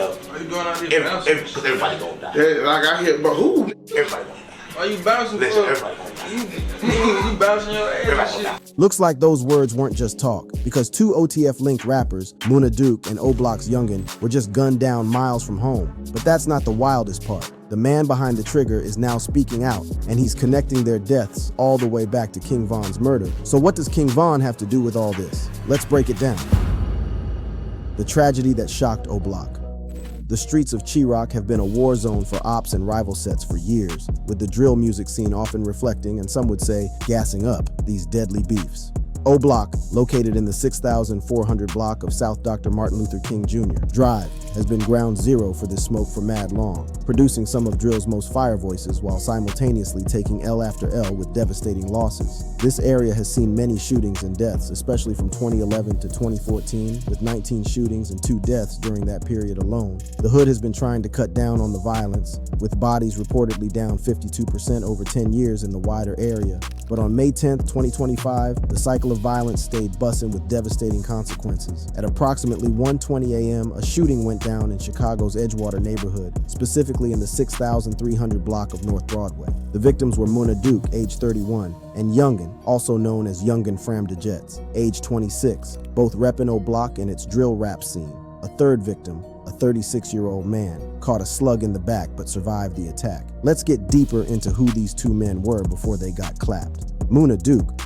up. Why you doing all this bouncing? Because everybody gonna die. Yeah, like I hear, but who? Everybody gonna die. Why you bouncing Listen, for? everybody gonna die. You bouncing your ass Everybody and gonna shit. die. Looks like those words weren't just talk, because two OTF-linked rappers, Munna and O-Block's Youngin, were just gunned down miles from home. But that's not the wildest part. The man behind the trigger is now speaking out, and he's connecting their deaths all the way back to King Von's murder. So what does King Von have to do with all this? Let's break it down. The tragedy that shocked O-Block. The streets of Chiraq have been a war zone for ops and rival sets for years, with the drill music scene often reflecting, and some would say, gassing up, these deadly beefs. O-Block, located in the 6,400 block of South Dr. Martin Luther King Jr. Drive, has been ground zero for this smoke for mad long, producing some of drill's most fire voices while simultaneously taking L after L with devastating losses. This area has seen many shootings and deaths, especially from 2011 to 2014, with 19 shootings and 2 deaths during that period alone. The hood has been trying to cut down on the violence, with bodies reportedly down 52% over 10 years in the wider area. But on May 10th, 2025, the cycle of violence stayed bussin' with devastating consequences. At approximately 1:20 a.m., a shooting went down in Chicago's Edgewater neighborhood, specifically in the 6,300 block of North Broadway. The victims were Munna, age 31, and Youngin, also known as Youngin Fram de Jets, age 26, both reppin' O-Block and its drill rap scene. A third victim, a 36-year-old man, caught a slug in the back but survived the attack. Let's get deeper into who these two men were before they got clapped. Munna,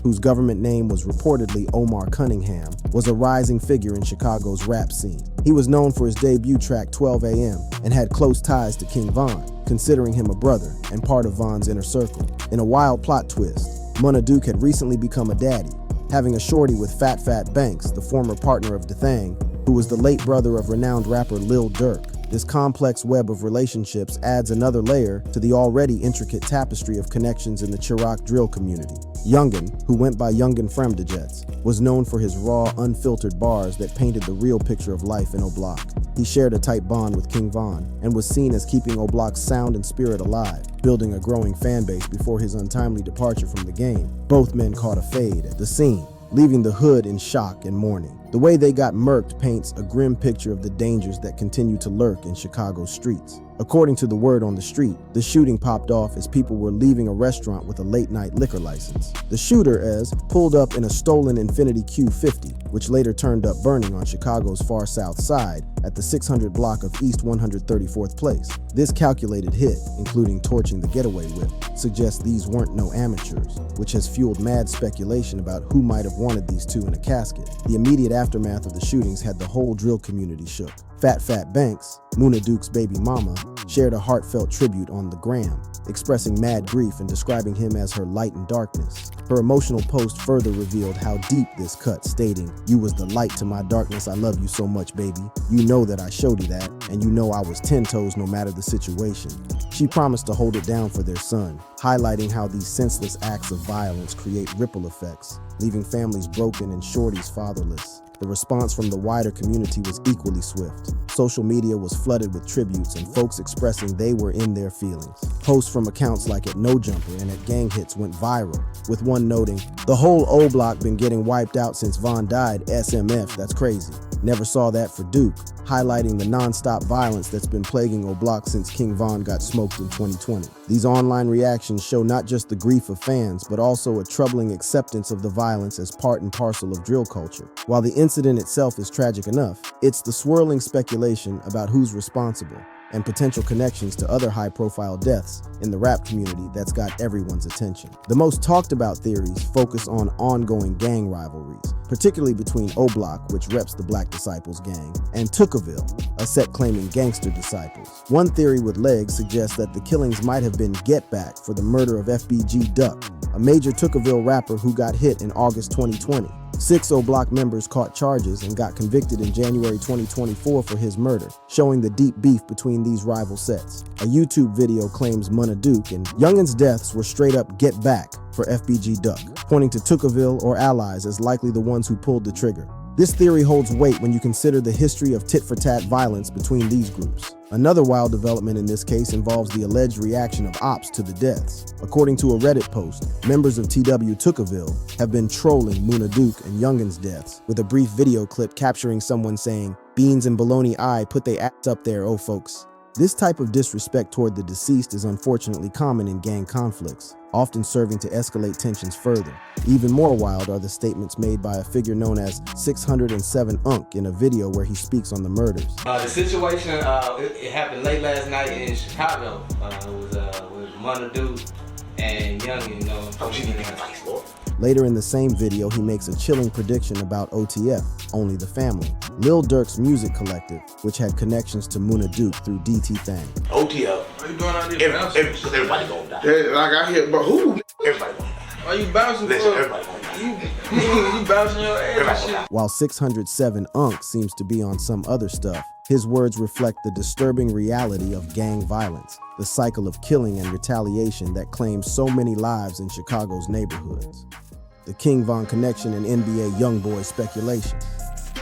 whose government name was reportedly Omar Cunningham, was a rising figure in Chicago's rap scene. He was known for his debut track 12 AM and had close ties to King Von, considering him a brother and part of Von's inner circle. In a wild plot twist, Munna had recently become a daddy, having a shorty with Fat Banks, the former partner of Thang, who was the late brother of renowned rapper Lil Durk. This complex web of relationships adds another layer to the already intricate tapestry of connections in the Chiraq drill community. Youngin, who went by Youngin Fram de Jets, was known for his raw, unfiltered bars that painted the real picture of life in O-Block. He shared a tight bond with King Von and was seen as keeping O-Block's sound and spirit alive, building a growing fan base before his untimely departure from the game. Both men caught a fade at the scene, leaving the hood in shock and mourning. The way they got murked paints a grim picture of the dangers that continue to lurk in Chicago's streets. According to the word on the street, the shooting popped off as people were leaving a restaurant with a late-night liquor license. The shooter, pulled up in a stolen Infiniti Q50, which later turned up burning on Chicago's far south side at the 600 block of East 134th Place. This calculated hit, including torching the getaway whip, suggests these weren't no amateurs, which has fueled mad speculation about who might have wanted these two in a casket. The immediate aftermath of the shootings had the whole drill community shook. Fat Banks, Munna baby mama, shared a heartfelt tribute on the gram, expressing mad grief and describing him as her light in darkness. Her emotional post further revealed how deep this cut, stating, "You was the light to my darkness, I love you so much, baby. You know that I showed you that, and you know I was 10 toes no matter the situation." She promised to hold it down for their son, highlighting how these senseless acts of violence create ripple effects, leaving families broken and shorties fatherless. The response from the wider community was equally swift. Social media was flooded with tributes and folks expressing they were in their feelings. Posts from accounts like at No Jumper and at Gang Hits went viral, with one noting, "The whole O-Block been getting wiped out since Von died, SMF, that's crazy. Never saw that for Duke," highlighting the non-stop violence that's been plaguing O-Block since King Von got smoked in 2020. These online reactions show not just the grief of fans, but also a troubling acceptance of the violence as part and parcel of drill culture. While the incident itself is tragic enough, it's the swirling speculation about who's responsible and potential connections to other high-profile deaths in the rap community that's got everyone's attention. The most talked about theories focus on ongoing gang rivalries, particularly between O-Block, which reps the Black Disciples gang, and Tookaville, a set claiming gangster disciples. One theory with legs suggests that the killings might have been get back for the murder of FBG Duck, a major Tookaville rapper who got hit in August 2020. 6 O-Block members caught charges and got convicted in January 2024 for his murder, showing the deep beef between these rival sets. A YouTube video claims Munna and Youngin's deaths were straight up get back for FBG Duck, pointing to Tookaville or allies as likely the ones who pulled the trigger. This theory holds weight when you consider the history of tit-for-tat violence between these groups. Another wild development in this case involves the alleged reaction of ops to the deaths. According to a Reddit post, members of TW Tookaville have been trolling Munna Duke and Youngin's deaths with a brief video clip capturing someone saying, "Beans and bologna eye, put they ass up there, oh folks." This type of disrespect toward the deceased is unfortunately common in gang conflicts, often serving to escalate tensions further. Even more wild are the statements made by a figure known as 607 Unk in a video where he speaks on the murders. The situation, it happened late last night in Chicago. It was with Munna Duke and Youngin, you know. Oh, she didn't have advice, Lord. Later in the same video, he makes a chilling prediction about OTF, Only the Family, Lil Durk's music collective, which had connections to Munna Duke through DT Thang. Why OTF. you doing all this bouncing? Because everybody gonna die. Yeah, like I hear, but who? Everybody gonna die. Why you bouncing Listen, for? everybody gonna die. You bouncing your ass and shit. While 607 Unk seems to be on some other stuff, his words reflect the disturbing reality of gang violence, the cycle of killing and retaliation that claims so many lives in Chicago's neighborhoods. The King Von connection and NBA Youngboy speculation.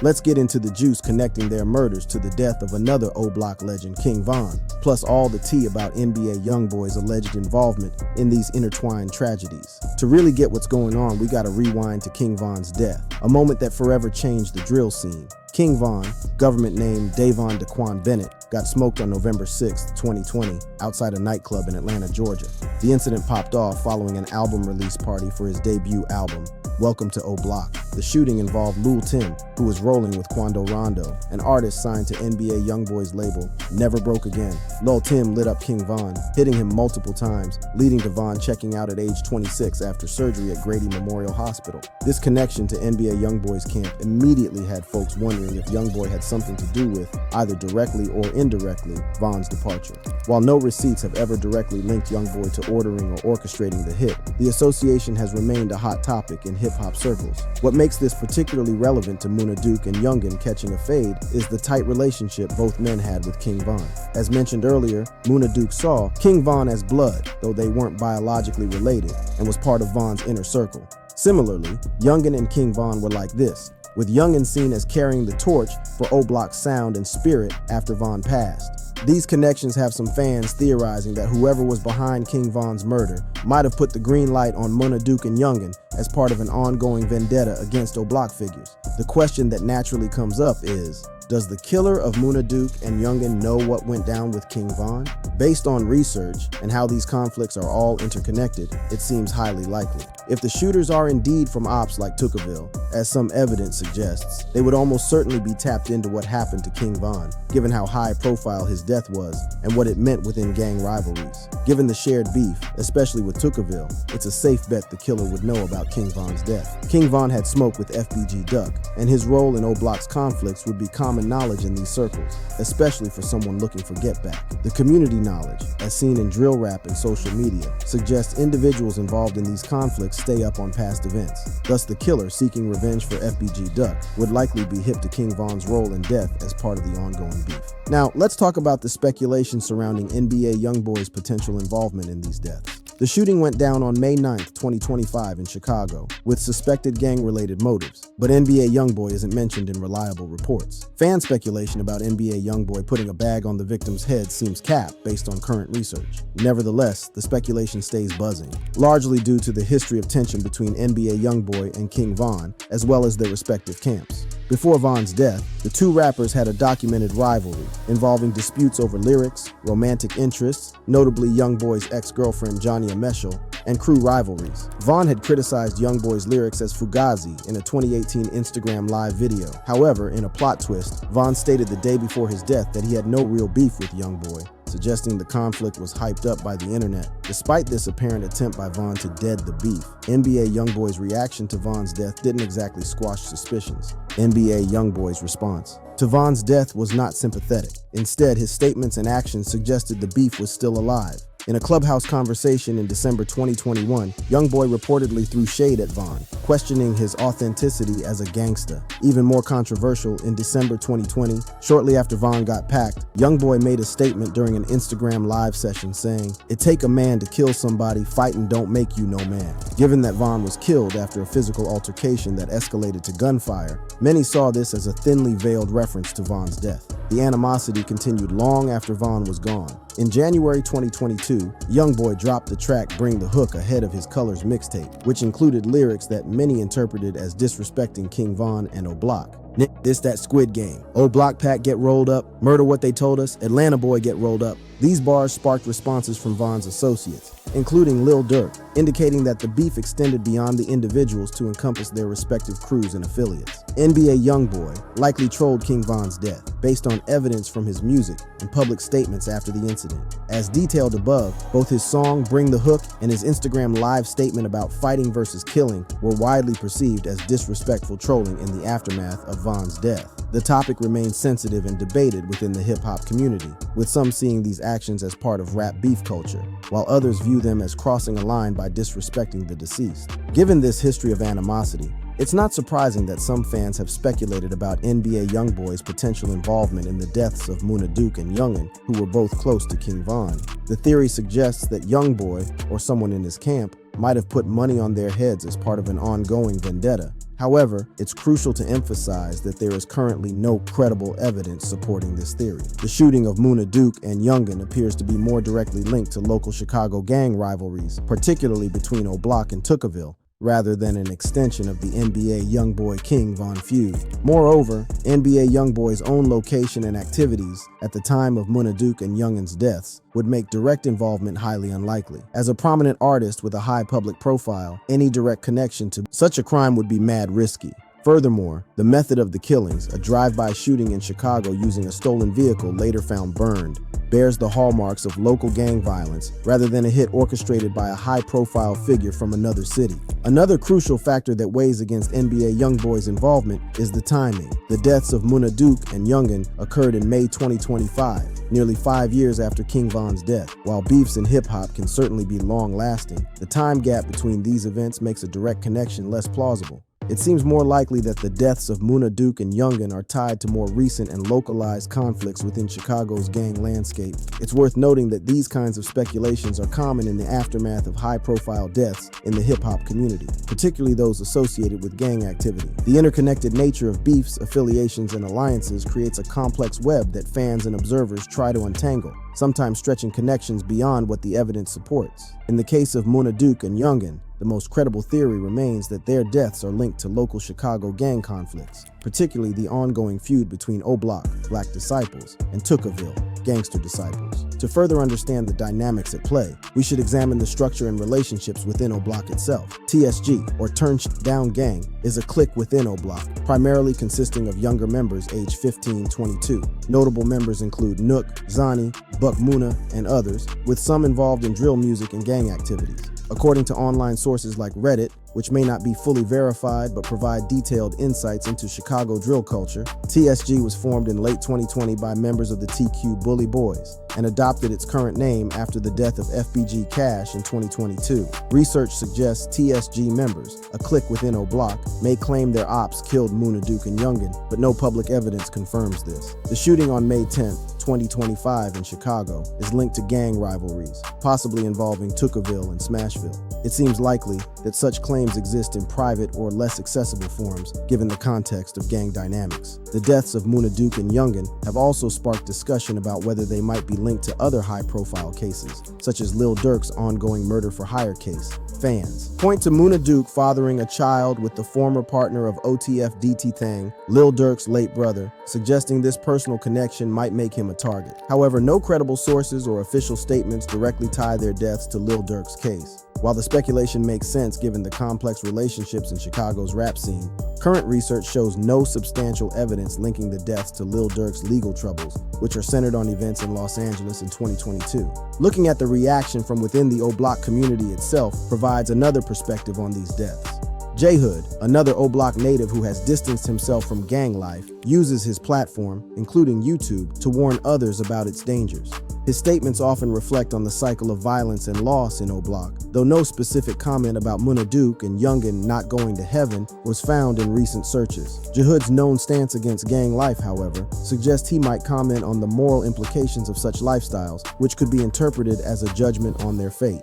Let's get into the juice connecting their murders to the death of another O-Block legend, King Von, plus all the tea about NBA Youngboy's alleged involvement in these intertwined tragedies. To really get what's going on, we gotta rewind to King Von's death, a moment that forever changed the drill scene. King Von, government name Davon Daquan Bennett, got smoked on November 6, 2020, outside a nightclub in Atlanta, Georgia. The incident popped off following an album release party for his debut album, Welcome to O-Block. The shooting involved Lil Tim, who was rolling with Quando Rondo, an artist signed to NBA Youngboy's label, Never Broke Again. Lil Tim lit up King Von, hitting him multiple times, leading to Von checking out at age 26 after surgery at Grady Memorial Hospital. This connection to NBA Youngboy's camp immediately had folks wondering if Youngboy had something to do with, either directly or indirectly, Von's departure. While no receipts have ever directly linked Youngboy to ordering or orchestrating the hit, the association has remained a hot topic in hip-hop circles. What makes this particularly relevant to Munna Duke and Youngin catching a fade is the tight relationship both men had with King Von. As mentioned earlier, Munna Duke saw King Von as blood, though they weren't biologically related, and was part of Von's inner circle. Similarly, Youngin and King Von were like this, with Youngin seen as carrying the torch for O-Block's sound and spirit after Von passed. These connections have some fans theorizing that whoever was behind King Von's murder might have put the green light on Munna Duke and Youngin as part of an ongoing vendetta against O-Block figures. The question that naturally comes up is, does the killer of Munna Duke and Youngin know what went down with King Von? Based on research and how these conflicts are all interconnected, it seems highly likely. If the shooters are indeed from ops like Tookaville, as some evidence suggests, they would almost certainly be tapped into what happened to King Von, given how high profile his death was and what it meant within gang rivalries. Given the shared beef, especially with Tookaville, it's a safe bet the killer would know about King Von's death. King Von had smoke with FBG Duck, and his role in O-Block's conflicts would be common knowledge in these circles, especially for someone looking for get back. The community knowledge, as seen in drill rap and social media, suggests individuals involved in these conflicts stay up on past events. Thus, the killer seeking revenge for FBG Duck would likely be hip to King Von's role in death as part of the ongoing beef. Now, let's talk about the speculation surrounding NBA Youngboy's potential involvement in these deaths. The shooting went down on May 9th, 2025 in Chicago, with suspected gang-related motives, but NBA Youngboy isn't mentioned in reliable reports. Fan speculation about NBA Youngboy putting a bag on the victim's head seems cap based on current research. Nevertheless, the speculation stays buzzing, largely due to the history of tension between NBA Youngboy and King Von, as well as their respective camps. Before Von's death, the two rappers had a documented rivalry involving disputes over lyrics, romantic interests, notably Youngboy's ex-girlfriend Johnny Ameshel, and crew rivalries. Von had criticized Youngboy's lyrics as Fugazi in a 2018 Instagram live video. However, in a plot twist, Von stated the day before his death that he had no real beef with Youngboy, suggesting the conflict was hyped up by the internet. Despite this apparent attempt by Von to dead the beef, NBA Youngboy's reaction to Von's death didn't exactly squash suspicions. NBA Youngboy's response to Von's death was not sympathetic. Instead, his statements and actions suggested the beef was still alive. In a Clubhouse conversation in December 2021, Youngboy reportedly threw shade at Von, questioning his authenticity as a gangsta. Even more controversial, in December 2020, shortly after Von got packed, Youngboy made a statement during an Instagram live session saying, "It take a man to kill somebody, fighting don't make you no man." Given that Von was killed after a physical altercation that escalated to gunfire, many saw this as a thinly veiled reference to Von's death. The animosity continued long after Von was gone. In January 2022, Youngboy dropped the track Bring the Hook ahead of his Colors mixtape, which included lyrics that many interpreted as disrespecting King Von and O-Block. This that Squid Game. O-Block Pack get rolled up, murder what they told us, Atlanta boy get rolled up. These bars sparked responses from Von's associates, including Lil Durk, indicating that the beef extended beyond the individuals to encompass their respective crews and affiliates. NBA Youngboy likely trolled King Von's death, based on evidence from his music and public statements after the incident. As detailed above, both his song Bring the Hook and his Instagram live statement about fighting versus killing were widely perceived as disrespectful trolling in the aftermath of Von's death. The topic remains sensitive and debated within the hip-hop community, with some seeing these actions as part of rap beef culture, while others view them as crossing a line by disrespecting the deceased. Given this history of animosity, it's not surprising that some fans have speculated about NBA Youngboy's potential involvement in the deaths of Munna and Youngin, who were both close to King Von. The theory suggests that Youngboy, or someone in his camp, might have put money on their heads as part of an ongoing vendetta. However, it's crucial to emphasize that there is currently no credible evidence supporting this theory. The shooting of Munna and Youngin appears to be more directly linked to local Chicago gang rivalries, particularly between O-Block and Tookaville, rather than an extension of the NBA Youngboy King Von feud. Moreover, NBA Youngboy's own location and activities at the time of Munna and Youngin's deaths would make direct involvement highly unlikely. As a prominent artist with a high public profile, any direct connection to such a crime would be mad risky. Furthermore, the method of the killings, a drive-by shooting in Chicago using a stolen vehicle later found burned, bears the hallmarks of local gang violence rather than a hit orchestrated by a high-profile figure from another city. Another crucial factor that weighs against NBA Youngboy's involvement is the timing. The deaths of Munna and Youngin occurred in May 2025, nearly 5 years after King Von's death. While beefs in hip-hop can certainly be long-lasting, the time gap between these events makes a direct connection less plausible. It seems more likely that the deaths of Munna and Youngin are tied to more recent and localized conflicts within Chicago's gang landscape. It's worth noting that these kinds of speculations are common in the aftermath of high-profile deaths in the hip-hop community, particularly those associated with gang activity. The interconnected nature of beefs, affiliations, and alliances creates a complex web that fans and observers try to untangle, sometimes stretching connections beyond what the evidence supports. In the case of Munna and Youngin, the most credible theory remains that their deaths are linked to local Chicago gang conflicts, particularly the ongoing feud between O-Block, Black Disciples, and Tookaville, Gangster Disciples. To further understand the dynamics at play, we should examine the structure and relationships within O-Block itself. TSG, or Turn Down Gang, is a clique within O-Block, primarily consisting of younger members aged 15-22. Notable members include Nook, Zani, Buck Munna, and others, with some involved in drill music and gang activities. According to online sources like Reddit, which may not be fully verified but provide detailed insights into Chicago drill culture, TSG was formed in late 2020 by members of the TQ Bully Boys and adopted its current name after the death of FBG Cash in 2022. Research suggests TSG members, a clique within O-Block, may claim their ops killed Munna and Youngin, but no public evidence confirms this. The shooting on May 10th, 2025 in Chicago is linked to gang rivalries, possibly involving Tookaville and Smashville. It seems likely that such claims exist in private or less accessible forms, given the context of gang dynamics. The deaths of Munna and Youngin have also sparked discussion about whether they might be linked to other high-profile cases, such as Lil Durk's ongoing murder-for-hire case. Fans point to Munna fathering a child with the former partner of OTF DT Thang, Lil Durk's late brother, suggesting this personal connection might make him a target. However, no credible sources or official statements directly tie their deaths to Lil Durk's case. While the speculation makes sense given the complex relationships in Chicago's rap scene, current research shows no substantial evidence linking the deaths to Lil Durk's legal troubles, which are centered on events in Los Angeles in 2022. Looking at the reaction from within the O-Block community itself provides another perspective on these deaths. J-Hood, another O-Block native who has distanced himself from gang life, uses his platform, including YouTube, to warn others about its dangers. His statements often reflect on the cycle of violence and loss in O-Block, though no specific comment about Munna Duke and Youngin not going to heaven was found in recent searches. J-Hood's known stance against gang life, however, suggests he might comment on the moral implications of such lifestyles, which could be interpreted as a judgment on their fate.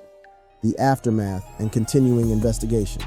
The aftermath and continuing investigation.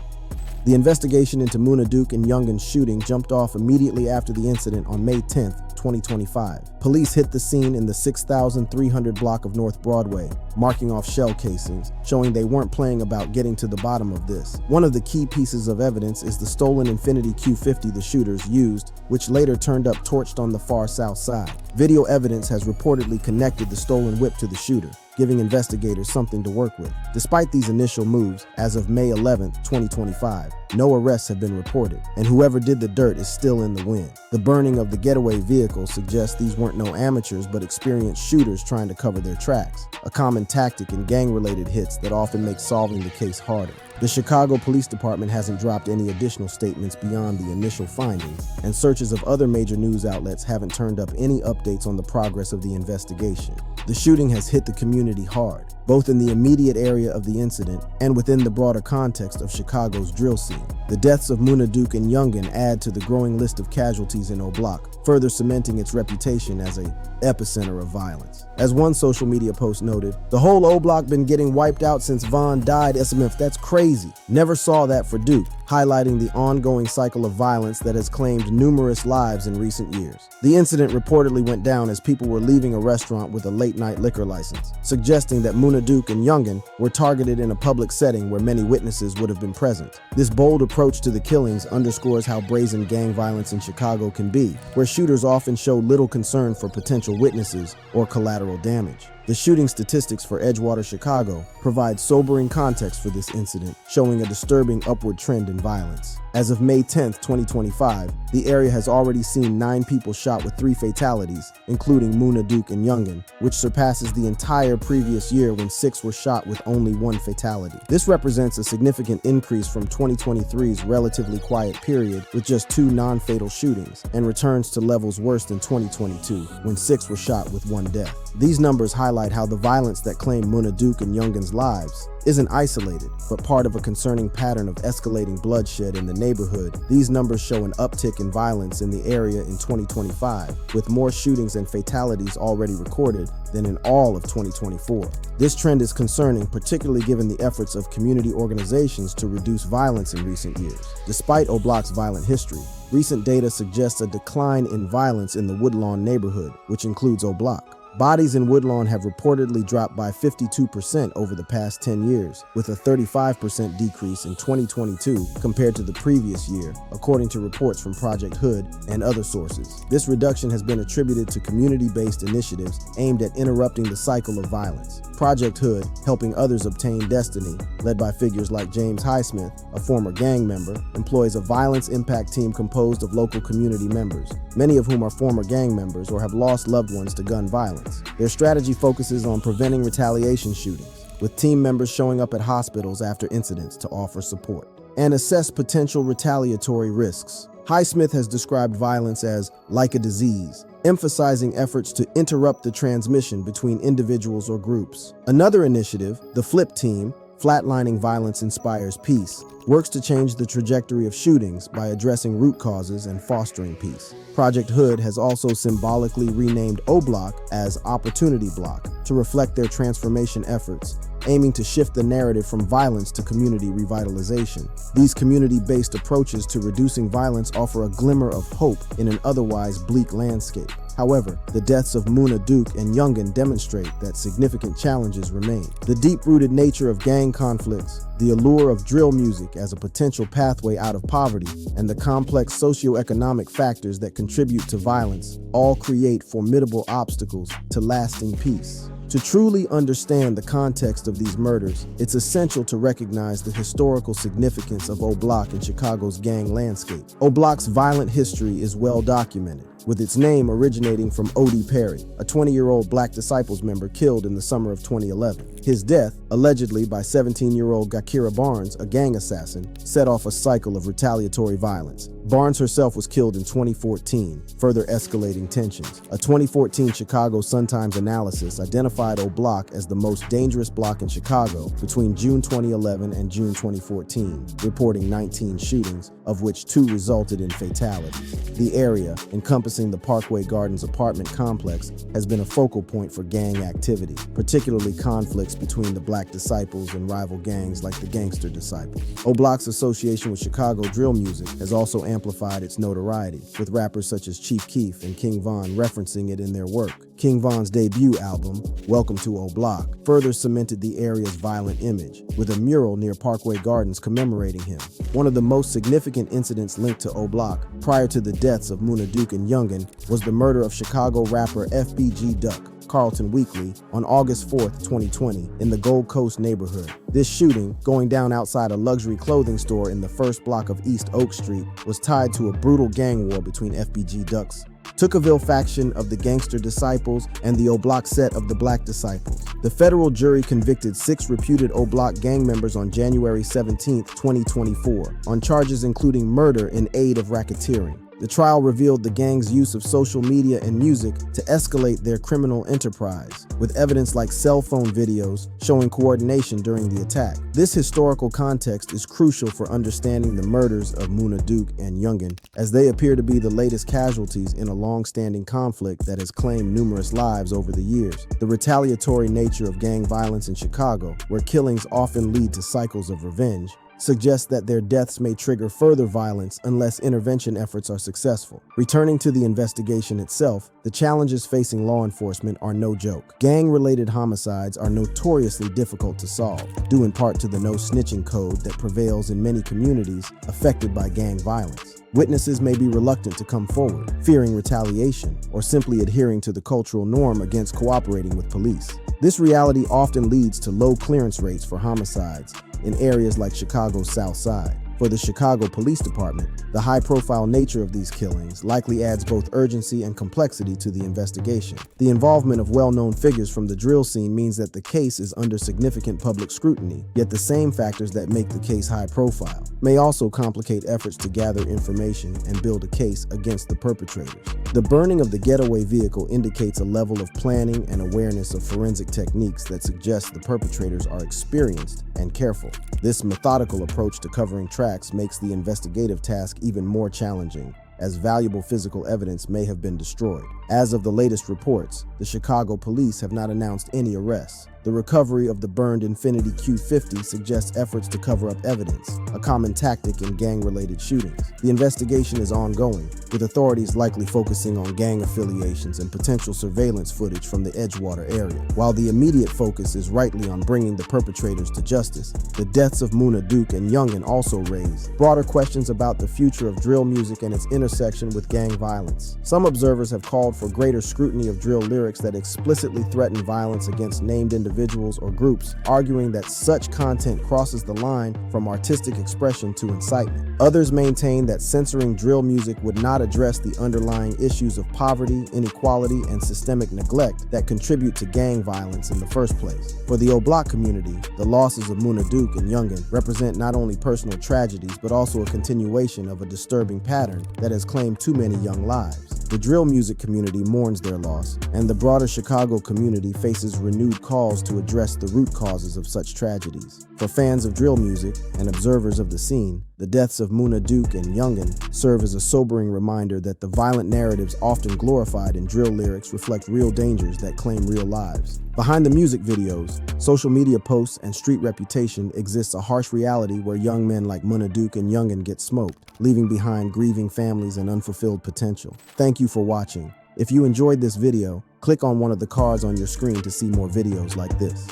The investigation into Munna Duke and Youngin's shooting jumped off immediately after the incident on May 10, 2025. Police hit the scene in the 6,300 block of North Broadway, marking off shell casings, showing they weren't playing about getting to the bottom of this. One of the key pieces of evidence is the stolen Infiniti Q50 the shooters used, which later turned up torched on the far south side. Video evidence has reportedly connected the stolen whip to the shooter, giving investigators something to work with. Despite these initial moves, as of May 11, 2025, no arrests have been reported, and whoever did the dirt is still in the wind. The burning of the getaway vehicle suggests these weren't no amateurs but experienced shooters trying to cover their tracks, a common tactic in gang-related hits that often makes solving the case harder. The Chicago Police Department hasn't dropped any additional statements beyond the initial findings, and searches of other major news outlets haven't turned up any updates on the progress of the investigation. The shooting has hit the community hard, both in the immediate area of the incident and within the broader context of Chicago's drill scene. The deaths of Munna Duke and Youngin add to the growing list of casualties in O-Block, further cementing its reputation as an epicenter of violence. As one social media post noted, "The whole O-Block been getting wiped out since Von died. SMF, that's crazy. Never saw that for Duke," highlighting the ongoing cycle of violence that has claimed numerous lives in recent years. The incident reportedly went down as people were leaving a restaurant with a late-night liquor license, suggesting that Munna Duke and Youngin were targeted in a public setting where many witnesses would have been present. This bold approach to the killings underscores how brazen gang violence in Chicago can be, where shooters often show little concern for potential witnesses or collateral damage. The shooting statistics for Edgewater, Chicago provide sobering context for this incident, showing a disturbing upward trend in violence. As of May 10, 2025, the area has already seen 9 people shot with 3 fatalities, including Munna Duke and Youngin, which surpasses the entire previous year when 6 were shot with only 1 fatality. This represents a significant increase from 2023's relatively quiet period with just 2 non-fatal shootings, and returns to levels worse than 2022, when 6 were shot with 1 death. These numbers highlight how the violence that claimed Munna Duke and Youngin's lives isn't isolated, but part of a concerning pattern of escalating bloodshed in the neighborhood. These numbers show an uptick in violence in the area in 2025, with more shootings and fatalities already recorded than in all of 2024. This trend is concerning, particularly given the efforts of community organizations to reduce violence in recent years. Despite O-Block's violent history, recent data suggests a decline in violence in the Woodlawn neighborhood, which includes O-Block. Bodies in Woodlawn have reportedly dropped by 52% over the past 10 years, with a 35% decrease in 2022 compared to the previous year, according to reports from Project Hood and other sources. This reduction has been attributed to community-based initiatives aimed at interrupting the cycle of violence. Project Hood, helping others obtain destiny, led by figures like James Highsmith, a former gang member, employs a violence impact team composed of local community members, many of whom are former gang members or have lost loved ones to gun violence. Their strategy focuses on preventing retaliation shootings, with team members showing up at hospitals after incidents to offer support and assess potential retaliatory risks. Highsmith has described violence as like a disease, emphasizing efforts to interrupt the transmission between individuals or groups. Another initiative, the Flip Team, Flatlining Violence Inspires Peace, works to change the trajectory of shootings by addressing root causes and fostering peace. Project Hood has also symbolically renamed O-Block as Opportunity Block to reflect their transformation efforts, aiming to shift the narrative from violence to community revitalization. These community-based approaches to reducing violence offer a glimmer of hope in an otherwise bleak landscape. However, the deaths of Munna Duke and Youngin demonstrate that significant challenges remain. The deep-rooted nature of gang conflicts, the allure of drill music as a potential pathway out of poverty, and the complex socioeconomic factors that contribute to violence all create formidable obstacles to lasting peace. To truly understand the context of these murders, it's essential to recognize the historical significance of O Block in Chicago's gang landscape. O Block's violent history is well documented, with its name originating from O.D. Perry, a 20-year-old Black Disciples member killed in the summer of 2011. His death, allegedly by 17-year-old Gakira Barnes, a gang assassin, set off a cycle of retaliatory violence. Barnes herself was killed in 2014, further escalating tensions. A 2014 Chicago Sun-Times analysis identified O Block as the most dangerous block in Chicago between June 2011 and June 2014, reporting 19 shootings, of which 2 resulted in fatalities. The area, encompassing the Parkway Gardens apartment complex, has been a focal point for gang activity, particularly conflicts between the Black Disciples and rival gangs like the Gangster Disciples. O Block's association with Chicago drill music has also amplified its notoriety, with rappers such as Chief Keef and King Von referencing it in their work. King Von's debut album, Welcome to O Block, further cemented the area's violent image, with a mural near Parkway Gardens commemorating him. One of the most significant incidents linked to O Block, prior to the deaths of Munna and Youngin, was the murder of Chicago rapper FBG Duck, Carlton Weekly, on August 4th, 2020, in the Gold Coast neighborhood. This shooting, going down outside a luxury clothing store in the first block of East Oak Street, was tied to a brutal gang war between FBG Duck's Tookaville faction of the Gangster Disciples and the O Block set of the Black Disciples. The federal jury convicted 6 reputed O Block gang members on January 17, 2024, on charges including murder in aid of racketeering. The trial revealed the gang's use of social media and music to escalate their criminal enterprise, with evidence like cell phone videos showing coordination during the attack. This historical context is crucial for understanding the murders of Munna and Youngin, as they appear to be the latest casualties in a long-standing conflict that has claimed numerous lives over the years. The retaliatory nature of gang violence in Chicago, where killings often lead to cycles of revenge, suggests that their deaths may trigger further violence unless intervention efforts are successful. Returning to the investigation itself, the challenges facing law enforcement are no joke. Gang-related homicides are notoriously difficult to solve, due in part to the no-snitching code that prevails in many communities affected by gang violence. Witnesses may be reluctant to come forward, fearing retaliation, or simply adhering to the cultural norm against cooperating with police. This reality often leads to low clearance rates for homicides in areas like Chicago's South Side. For the Chicago Police Department, the high-profile nature of these killings likely adds both urgency and complexity to the investigation. The involvement of well-known figures from the drill scene means that the case is under significant public scrutiny, yet the same factors that make the case high-profile may also complicate efforts to gather information and build a case against the perpetrators. The burning of the getaway vehicle indicates a level of planning and awareness of forensic techniques that suggests the perpetrators are experienced and careful. This methodical approach to covering tracks makes the investigative task even more challenging, as valuable physical evidence may have been destroyed. As of the latest reports, the Chicago police have not announced any arrests. The recovery of the burned Infiniti Q50 suggests efforts to cover up evidence, a common tactic in gang-related shootings. The investigation is ongoing, with authorities likely focusing on gang affiliations and potential surveillance footage from the Edgewater area. While the immediate focus is rightly on bringing the perpetrators to justice, the deaths of Munna and Youngin also raise broader questions about the future of drill music and its intersection with gang violence. Some observers have called for greater scrutiny of drill lyrics that explicitly threaten violence against named individuals or groups, arguing that such content crosses the line from artistic expression to incitement. Others maintain that censoring drill music would not address the underlying issues of poverty, inequality, and systemic neglect that contribute to gang violence in the first place. For the O Block community, the losses of Munna and Youngin represent not only personal tragedies, but also a continuation of a disturbing pattern that has claimed too many young lives. The drill music community mourns their loss, and the broader Chicago community faces renewed calls to address the root causes of such tragedies. For fans of drill music and observers of the scene, the deaths of Munna and Youngin serve as a sobering reminder that the violent narratives often glorified in drill lyrics reflect real dangers that claim real lives. Behind the music videos, social media posts, and street reputation exists a harsh reality where young men like Munna and Youngin get smoked, leaving behind grieving families and unfulfilled potential. Thank you for watching. If you enjoyed this video, click on one of the cards on your screen to see more videos like this.